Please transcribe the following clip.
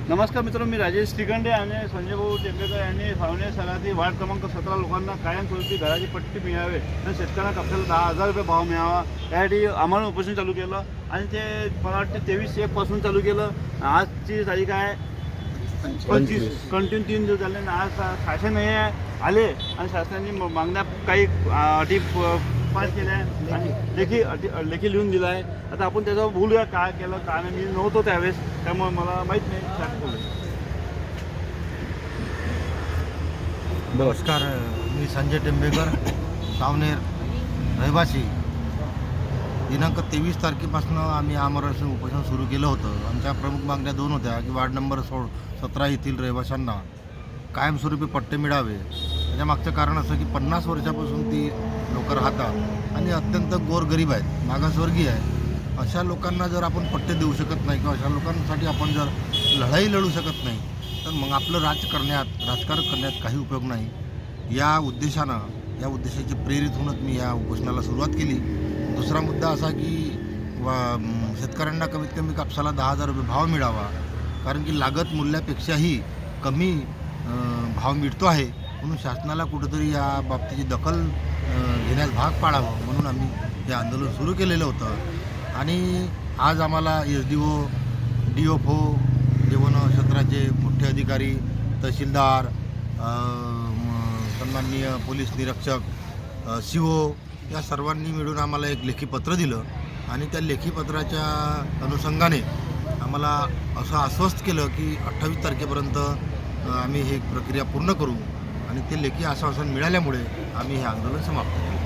नमस्कार मित्रांनो, मी राजेश श्रीखंडे आणि संजय भाऊ टेंबेकर यांनी सावने शहरातील वार्ड क्रमांक 17 लोकांना कायमस्वरूपी घराची पट्टी मिळावे आणि शेतकऱ्यांना कापसाला 10,000 रुपये भाव मिळावा यासाठी आम्हाला उपोषण चालू केलं आणि ते मला वाटते 23/1 चालू केलं. आजची तारीख आहे 25. कंटिन्यू 3 दिवस झाले आणि आज शासन हे आले आणि शासनाने मागण्या काही अटी पास केल्या आहे आणि लेखी लिहून दिला आहे. आता आपण त्याच्यावर बोलूया काय केलं काय नाही. मी नव्हतो त्यावेळेस, त्यामुळे मला माहीत नाही काय बोलू. नमस्कार, मी संजय टेंबेकर, सावनेर रहिवासी. दिनांक 23 तारखेपासून आम्ही आमरण उपोषण सुरू केलं होतं. आमच्या प्रमुख मागण्या 2 होत्या की वार्ड नंबर 17 येथील रहिवाशांना कायमस्वरूपी पट्टे मिळावे. त्याच्या मागचं कारण असं की 50 वर्षापासून ती लोक राहतात आणि अत्यंत गोरगरीब आहेत, मागासवर्गीय आहे. अशा लोकांना जर आपण पट्टे देऊ शकत नाही किंवा अशा लोकांसाठी आपण जर लढाई लढू शकत नाही तर मग आपलं राजकारण करण्यात काही उपयोग नाही. या उद्देशाची प्रेरित होऊनच मी या उपोषणाला सुरुवात केली. दुसरा मुद्दा असा की शेतकऱ्यांना कमीत कमी कापसाला 10,000 रुपये भाव मिळावा, कारण की लागत मूल्यापेक्षाही कमी भाव मिळतो आहे. म्हणून शासनाला कुठंतरी या बाबतीची दखल घेण्यास भाग पाडावं म्हणून आम्ही हे आंदोलन सुरू केलेलं होतं. आणि आज आम्हाला SDO, DFO, जेवण क्षेत्राचे मुख्य अधिकारी, तहसीलदार, सन्माननीय पोलीस निरीक्षक, CO या सर्वांनी मिळून आम्हाला एक लेखीपत्र दिलं आणि त्या लेखीपत्राच्या अनुषंगाने आम्हाला असं आश्वस्त केलं की 28 तारखेपर्यंत आम्ही ही प्रक्रिया पूर्ण करू आणि ते लेखी आश्वासन मिळाल्यामुळे आम्ही हे आंदोलन समाप्त केलं.